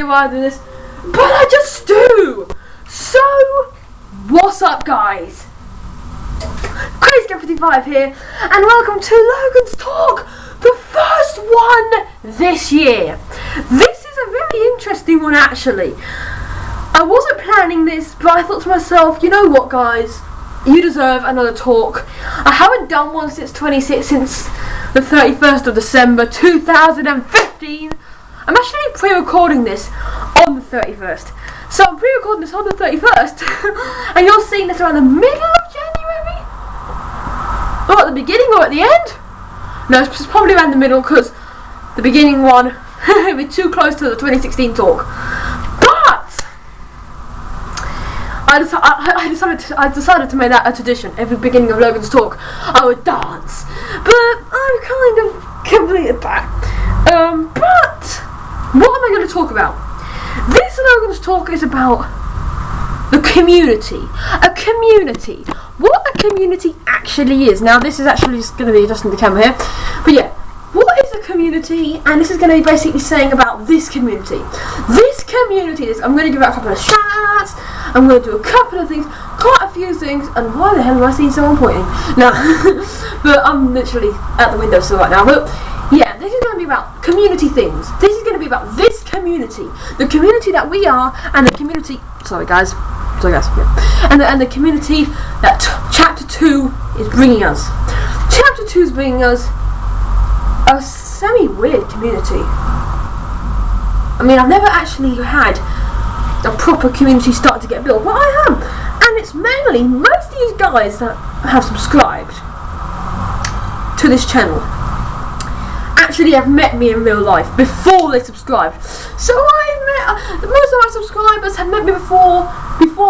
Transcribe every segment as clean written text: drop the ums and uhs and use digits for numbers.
why I do this, but I just do. So, what's up, guys? Crazy55 here, and welcome to Logan's Talk, the first one this year. This is a very interesting one, actually. I wasn't planning this, but I thought to myself, you know what, guys? You deserve another talk. I haven't done one since the 31st of December 2015. I'm actually pre-recording this on the 31st. So I'm pre-recording this on the 31st, and you're seeing this around the middle of January? Or at the beginning or at the end? No, it's probably around the middle, because the beginning one would be too close to the 2016 talk. But I decided to make that a tradition. Every beginning of Logan's Talk, I would dance. But I've kind of completed that. But what am I going to talk about? This Logan's Talk is about the community. A community. What a community actually is. Now, this is actually just going to be adjusting the camera here. But yeah, what is a community? And this is going to be basically saying about this community. This community is, I'm going to give out a couple of shout-outs. I'm going to do a couple of things, quite a few things. And why the hell am I seeing someone pointing? No, but I'm literally at the windowsill right now. But yeah, this is going to be about community things. This is going to be about this community, the community that we are, and the community. Sorry guys. Yeah. And the community that Chapter 2 is bringing us. Chapter 2 is bringing us a semi-weird community. I mean, I've never actually had a proper community start to get built, but I am, and it's mainly most of these guys that have subscribed to this channel actually have met me in real life before they subscribed. So most of my subscribers have met me before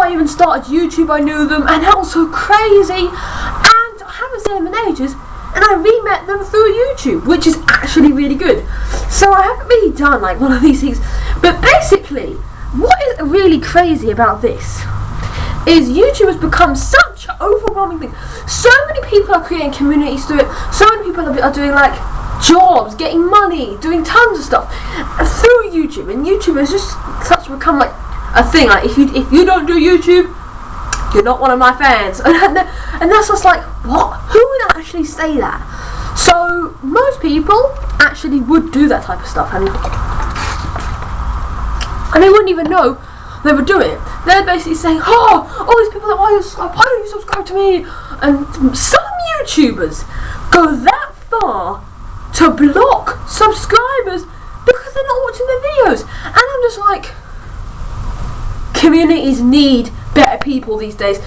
I even started YouTube. I knew them, and that was so crazy, and I haven't seen them in ages, and I re-met them through YouTube, which is actually really good. So I haven't really done like one of these things, but basically what is really crazy about this is YouTube has become such an overwhelming thing. So many people are creating communities through it. So many people are doing like jobs, getting money, doing tons of stuff through YouTube, and YouTube has just become like a thing. Like if you don't do YouTube, you're not one of my fans, and that's just like, what? Who would actually say that? So most people actually would do that type of stuff, and they wouldn't even know they were doing it. They're basically saying, oh, all these people, why don't you subscribe to me? And some YouTubers go that far to block subscribers because they're not watching their videos. And I'm just like, communities need better people these days.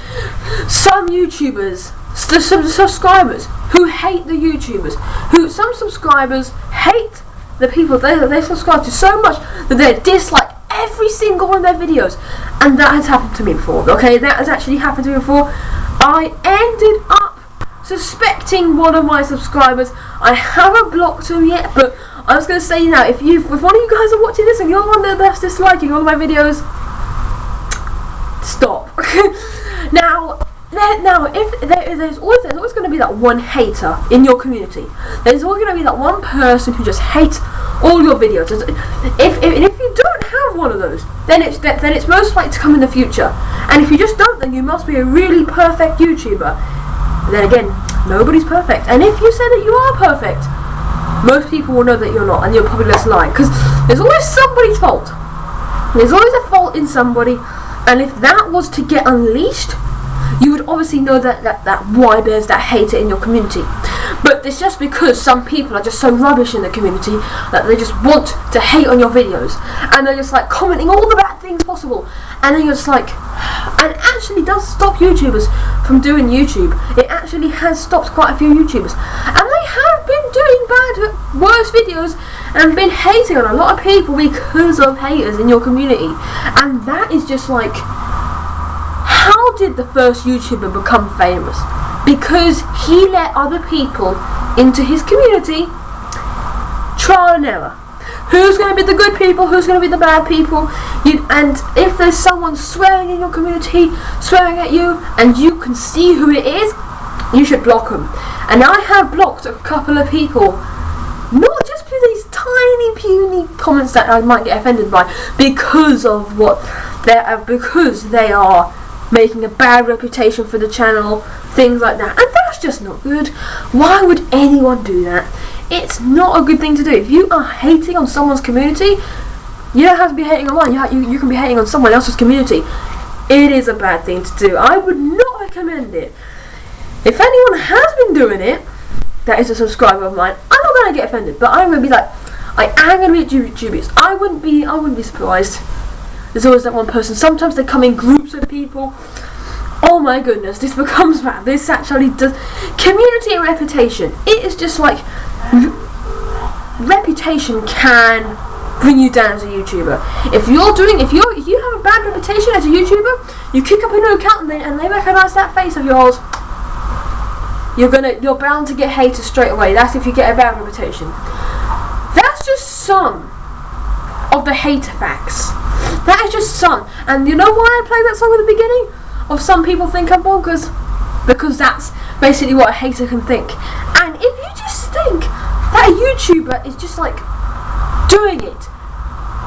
Some YouTubers, some subscribers who hate the YouTubers, some subscribers hate the people they subscribe to so much that they dislike every single one of their videos. And that has happened to me before, okay? That has actually happened to me before. I ended up suspecting one of my subscribers. I haven't blocked him yet, but I was going to say now, if one of you guys are watching this and you're one that's disliking all of my videos, stop. Now, if there's always going to be that one hater in your community. There's always going to be that one person who just hates all your videos. If you don't have one of those, then it's most likely to come in the future. And if you just don't, then you must be a really perfect YouTuber. Then again, nobody's perfect. And if you say that you are perfect, most people will know that you're not, and you're probably just lying. Because there's always somebody's fault. There's always a fault in somebody, and if that was to get unleashed, you would obviously know that why there's that hater in your community. But it's just because some people are just so rubbish in the community that they just want to hate on your videos, and they're just like commenting all the bad things possible, and then you're just like, and it actually does stop YouTubers from doing YouTube. It actually has stopped quite a few YouTubers, and they have been doing worse videos and been hating on a lot of people because of haters in your community. And that is just like, how did the first YouTuber become famous? Because he let other people into his community. Trial and error. Who's going to be the good people? Who's going to be the bad people? And if there's someone swearing in your community, swearing at you, and you can see who it is, you should block them. And I have blocked a couple of people, not just for these tiny puny comments that I might get offended by because of because they are making a bad reputation for the channel, things like that, and that's just not good. Why would anyone do that? It's not a good thing to do. If you are hating on someone's community, you don't have to be hating on mine. You can be hating on someone else's community. It is a bad thing to do. I would not recommend it. If anyone has been doing it, that is a subscriber of mine, I'm not gonna get offended, but I'm gonna be like, I am gonna be dubious. I wouldn't be surprised. There's always that one person. Sometimes they come in groups of people. Oh my goodness, this becomes bad. This actually does. Community and reputation. It is just like reputation can bring you down as a YouTuber. If you have a bad reputation as a YouTuber, you kick up a new account and they recognise that face of yours, you're bound to get hated straight away. That's if you get a bad reputation. That's just some of the hater facts. That is just some. And you know why I played that song at the beginning? Of some people think I'm bonkers. Because that's basically what a hater can think. And if you just think that a YouTuber is just like doing it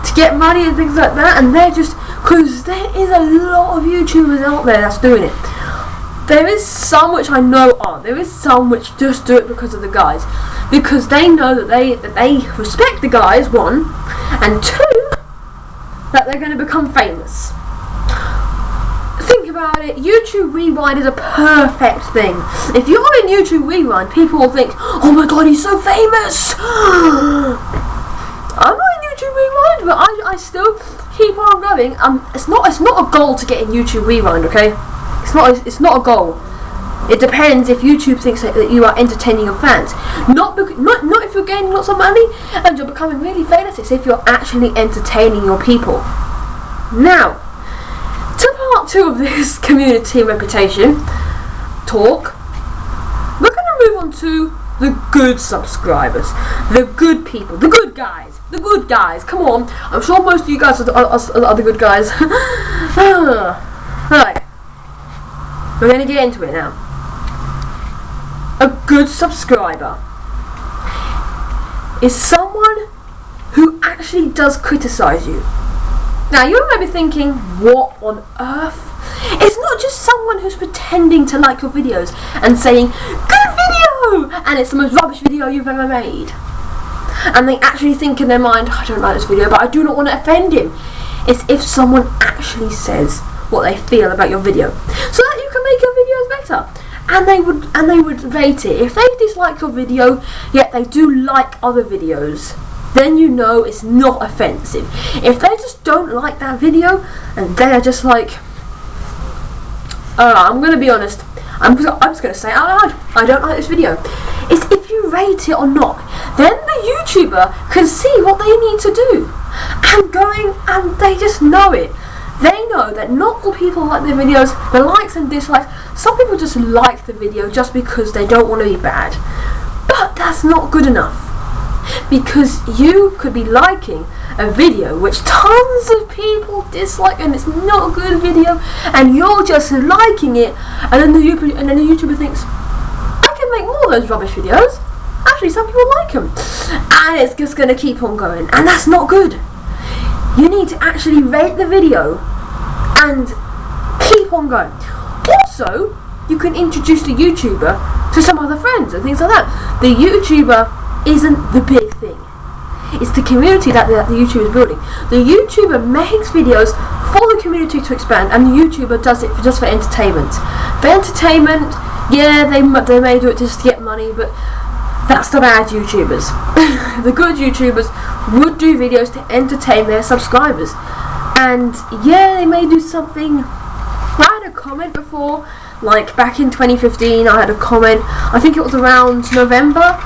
to get money and things like that, and they're just, because there is a lot of YouTubers out there that's doing it. There is some which I know are. There is some which just do it because of the guys. Because they know that they respect the guys, one, and two, that they're going to become famous. Think about it. YouTube Rewind is a perfect thing. If you're in YouTube Rewind, people will think, oh my god, he's so famous. I'm not in YouTube Rewind, but I still keep on going. It's not a goal to get in YouTube Rewind, okay? It's not a goal. It depends if YouTube thinks that you are entertaining your fans. Not if you're gaining lots of money and you're becoming really famous. It's if you're actually entertaining your people. Now, to part 2 of this community reputation talk, we're going to move on to the good subscribers, the good people, the good guys. Come on, I'm sure most of you guys are the good guys. Right, we're going to get into it now. A good subscriber is someone who actually does criticize you. Now you might be thinking, what on earth? It's not just someone who's pretending to like your videos and saying, good video! And it's the most rubbish video you've ever made. And they actually think in their mind, I don't like this video, but I do not want to offend him. It's if someone actually says what they feel about your video, so that you can make your videos better. And they would rate it. If they dislike your video, yet they do like other videos, then you know it's not offensive. If they just don't like that video, and they're just like, I'm going to be honest, I'm just going to say out loud, I don't like this video. It's if you rate it or not, then the YouTuber can see what they need to do. And they just know it. They know that not all people like their videos, the likes and dislikes. Some people just like the video just because they don't want to be bad. But that's not good enough. Because you could be liking a video which tons of people dislike and it's not a good video, and you're just liking it, and then the YouTuber thinks, I can make more of those rubbish videos. Actually, some people like them. And it's just going to keep on going. And that's not good. You need to actually rate the video and keep on going. Also, you can introduce the YouTuber to some other friends and things like that. The YouTuber isn't the big thing. It's the community that the YouTuber is building. The YouTuber makes videos for the community to expand, and the YouTuber does it just for entertainment. For entertainment, yeah, they may do it just to get money, but that's the bad YouTubers. The good YouTubers would do videos to entertain their subscribers. And yeah, they may do something. I had a comment before, like back in 2015, I had a comment, I think it was around November,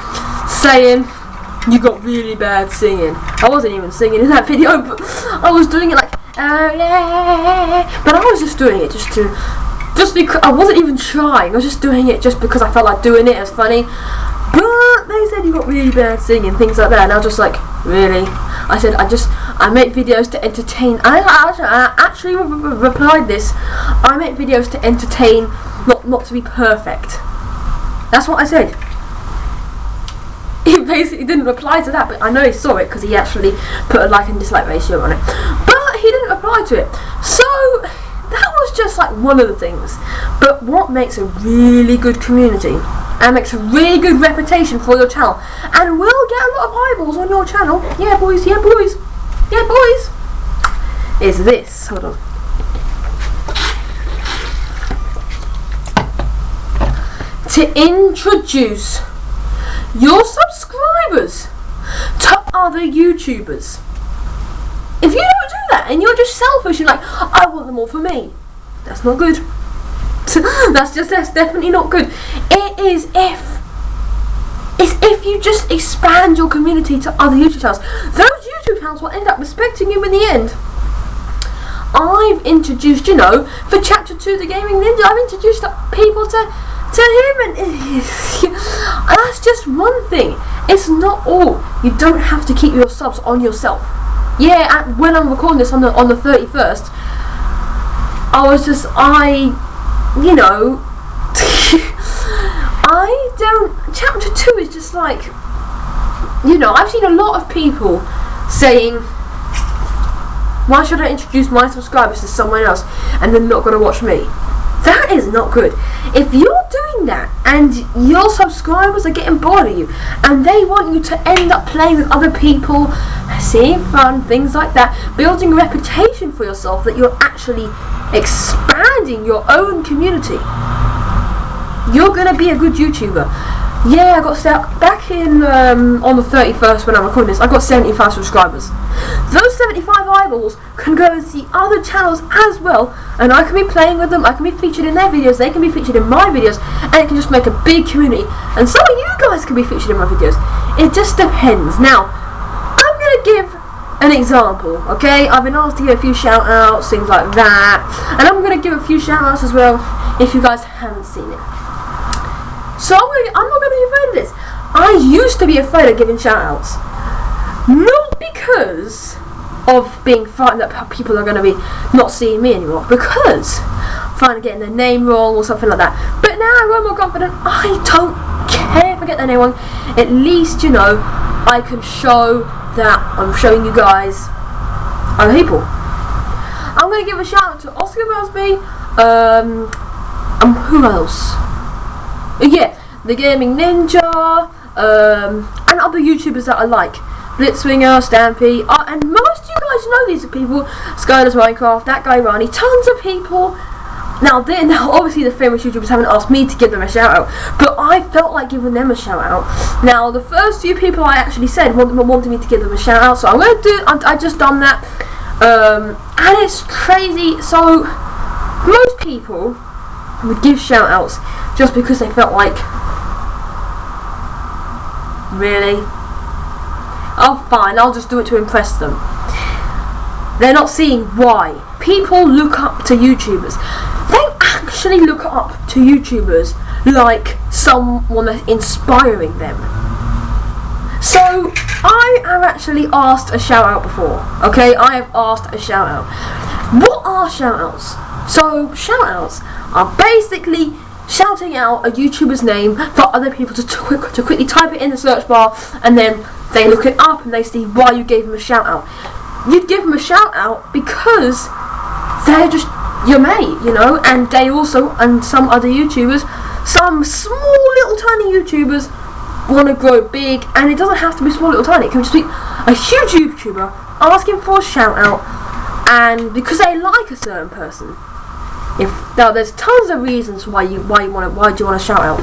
saying, you got really bad singing. I wasn't even singing in that video, but I was doing it like, oh yeah. But I was just doing it just because I wasn't even trying. I was just doing it just because I felt like doing it. It was funny. But they said you got really bad singing, things like that, and I was just like, really? I said, I make videos to entertain. I actually replied this. I make videos to entertain, not to be perfect. That's what I said. If basically didn't reply to that, but I know he saw it because he actually put a like and dislike ratio on it. But he didn't reply to it. So that was just like one of the things. But what makes a really good community and makes a really good reputation for your channel and will get a lot of eyeballs on your channel, yeah boys, is this. Hold on. To introduce your subscribers to other YouTubers. If you don't do that and you're just selfish and like, I want them all for me, that's not good. that's definitely not good. It's if you just expand your community to other YouTube channels. Those YouTube channels will end up respecting you in the end. I've introduced, for Chapter 2 The Gaming Ninja, I've introduced people to him, and that's just one thing. It's not all. You don't have to keep your subs on yourself. Yeah, when I'm recording this on the 31st, Chapter 2 is just like, I've seen a lot of people saying, why should I introduce my subscribers to someone else and they're not going to watch me? That is not good. If you're doing that and your subscribers are getting bored of you and they want you to end up playing with other people, seeing fun, things like that, building a reputation for yourself that you're actually expanding your own community, you're going to be a good YouTuber. Yeah, I got back in on the 31st when I'm recording this, I got 75 subscribers. Those 75 eyeballs can go and see other channels as well, and I can be playing with them, I can be featured in their videos, they can be featured in my videos, and it can just make a big community, and some of you guys can be featured in my videos. It just depends. Now, I'm going to give an example, okay? I've been asked to give a few shout outs, things like that, and I'm going to give a few shout outs as well if you guys haven't seen it. So I'm not going to be afraid of this. I used to be afraid of giving shout-outs. Not because of being frightened that people are going to be not seeing me anymore. Because I'm frightened of getting their name wrong or something like that. But now I'm more confident. I don't care if I get their name wrong. At least, I can show that I'm showing you guys other people. I'm going to give a shout-out to Oscar Busby. Who else? Yeah, The Gaming Ninja, and other YouTubers that I like. Blitzwinger, Stampy, and most of you guys know these people. Skylar's Minecraft, that guy Ronnie, tons of people. Now obviously the famous YouTubers haven't asked me to give them a shout out, but I felt like giving them a shout out. Now the first few people I actually said wanted me to give them a shout out, so I'm going to do, I just done that, and it's crazy. So most people would give shout outs just because they felt like, really? Oh fine, I'll just do it to impress them. They're not seeing why. People look up to YouTubers. They actually look up to YouTubers like someone that's inspiring them. So, I have actually asked a shout out before. Okay, I have asked a shout out. What are shout outs? So, shout outs are basically shouting out a YouTuber's name for other people to quickly type it in the search bar, and then they look it up and they see why you gave them a shout out. You'd give them a shout out because they're just your mate, and they also, and some other YouTubers, some small little tiny YouTubers want to grow big, and it doesn't have to be small little tiny, it can just be a huge YouTuber asking for a shout out, and because they like a certain person. Now there's tons of reasons why do you want to shout out.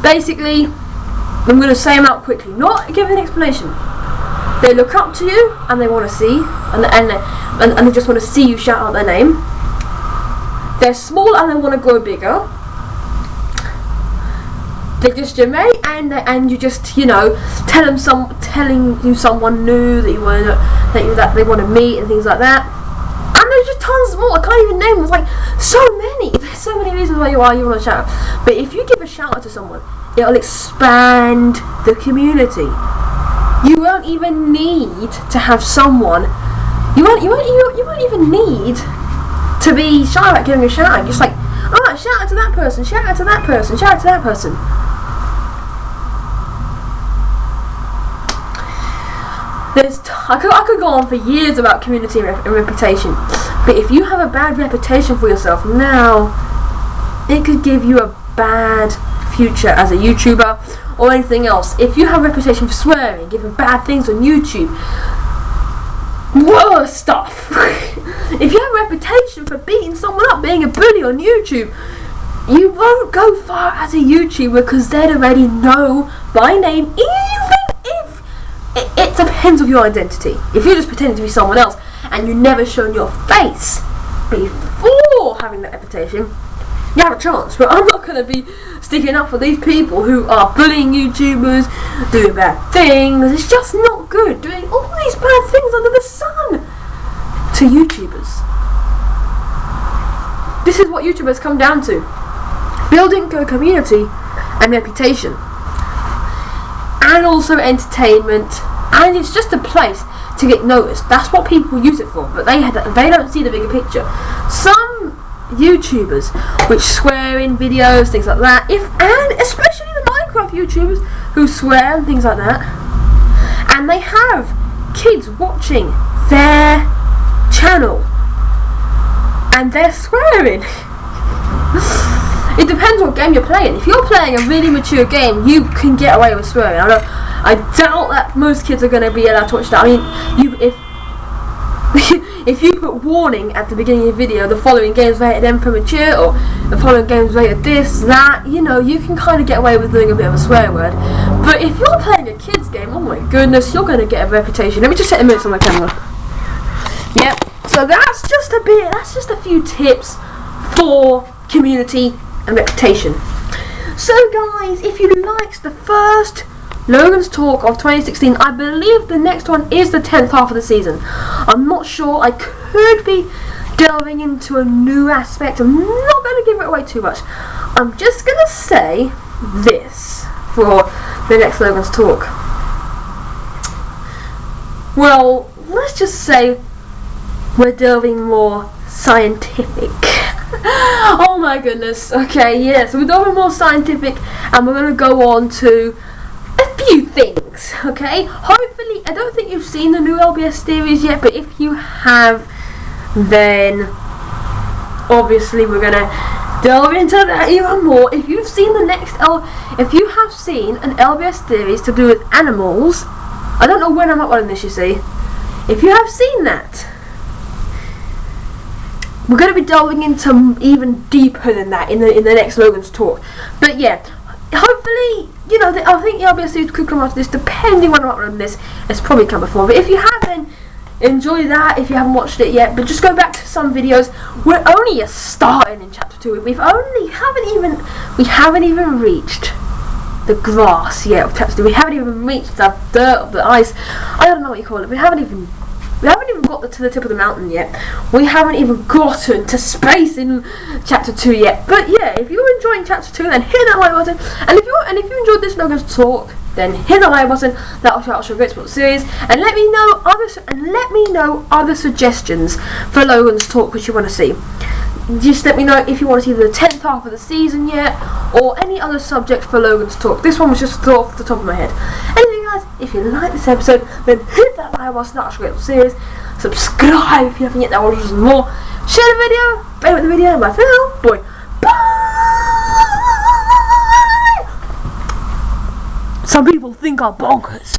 Basically, I'm going to say them out quickly, not give an explanation. They look up to you and they want to see, and they just want to see you shout out their name. They're small and they want to grow bigger. They're just your mate, and you just telling you someone new that they want to meet and things like that. And there's just tons more. I can't even name them. There's like so many. There's so many reasons why you want to shout out. But if you give a shout out to someone, it'll expand the community. You won't even need to have someone. You won't even need to be shy about giving a shout out. Just like, alright, shout out to that person, shout out to that person, shout out to that person. I could go on for years about community and reputation, but if you have a bad reputation for yourself now, it could give you a bad future as a YouTuber or anything else. If you have a reputation for swearing, giving bad things on YouTube, worse stuff. If you have a reputation for beating someone up, being a bully on YouTube, you won't go far as a YouTuber because they'd already know by name, even if it depends on your identity. If you're just pretending to be someone else and you've never shown your face before having that reputation, you have a chance. But I'm not going to be sticking up for these people who are bullying YouTubers, doing bad things. It's just not good, doing all these bad things under the sun to YouTubers. This is what YouTubers come down to: building a community and reputation, and also entertainment, and it's just a place to get noticed. That's what people use it for, but they don't see the bigger picture. Some YouTubers which swear in videos, things like that, and especially the Minecraft YouTubers who swear and things like that, and they have kids watching their channel and they're swearing. It depends what game you're playing. If you're playing a really mature game, you can get away with swearing. I doubt that most kids are going to be allowed to watch that. I mean, if you put warning at the beginning of the video, the following game's rated M for mature, or the following game's rated this, that, you know, you can kind of get away with doing a bit of a swear word. But if you're playing a kid's game, oh my goodness, you're going to get a reputation. Let me just set the minutes on my camera. Yep. So that's just a few tips for community and reputation. So guys, if you liked the first Logan's Talk of 2016, I believe the next one is the 10th half of the season. I'm not sure. I could be delving into a new aspect. I'm not going to give it away too much. I'm just going to say this for the next Logan's Talk. Well, let's just say we're delving more scientific. Oh my goodness. Okay, yeah, so we're delving more scientific, and we're going to go on to a few things, okay? Hopefully, I don't think you've seen the new LBS series yet, but if you have, then obviously we're gonna delve into that even more. If you've seen if you have seen an LBS series to do with animals, I don't know when I'm uploading this, you see. If you have seen that, we're going to be delving into even deeper than that in the next Logan's Talk. But yeah, hopefully, you know, I think the LBS series could come after this, depending when I'm uploading this. It's probably come before, but if you haven't, enjoy that if you haven't watched it yet. But just go back to some videos. We're only just starting in chapter 2. We haven't even reached the grass yet of chapter 2. We haven't even reached the dirt of the ice. I don't know what you call it. We haven't even got to the tip of the mountain yet. We haven't even gotten to space in chapter 2 yet. But yeah, if you're enjoying chapter 2, then hit that like button. And if you enjoyed this Logan's Talk, then hit the like button. That'll shout out your Great Sport series, and let me know other suggestions for Logan's Talk which you want to see. Just let me know if you want to see the 10th half of the season yet, or any other subject for Logan's Talk. This one was just thought off the top of my head. Anyway guys, if you like this episode, then hit that like button, that's your Great Sport series. Subscribe if you haven't yet, that will just more. Share the video, favorite the video, bye for now, boy. Bye! Some people think I'm bonkers.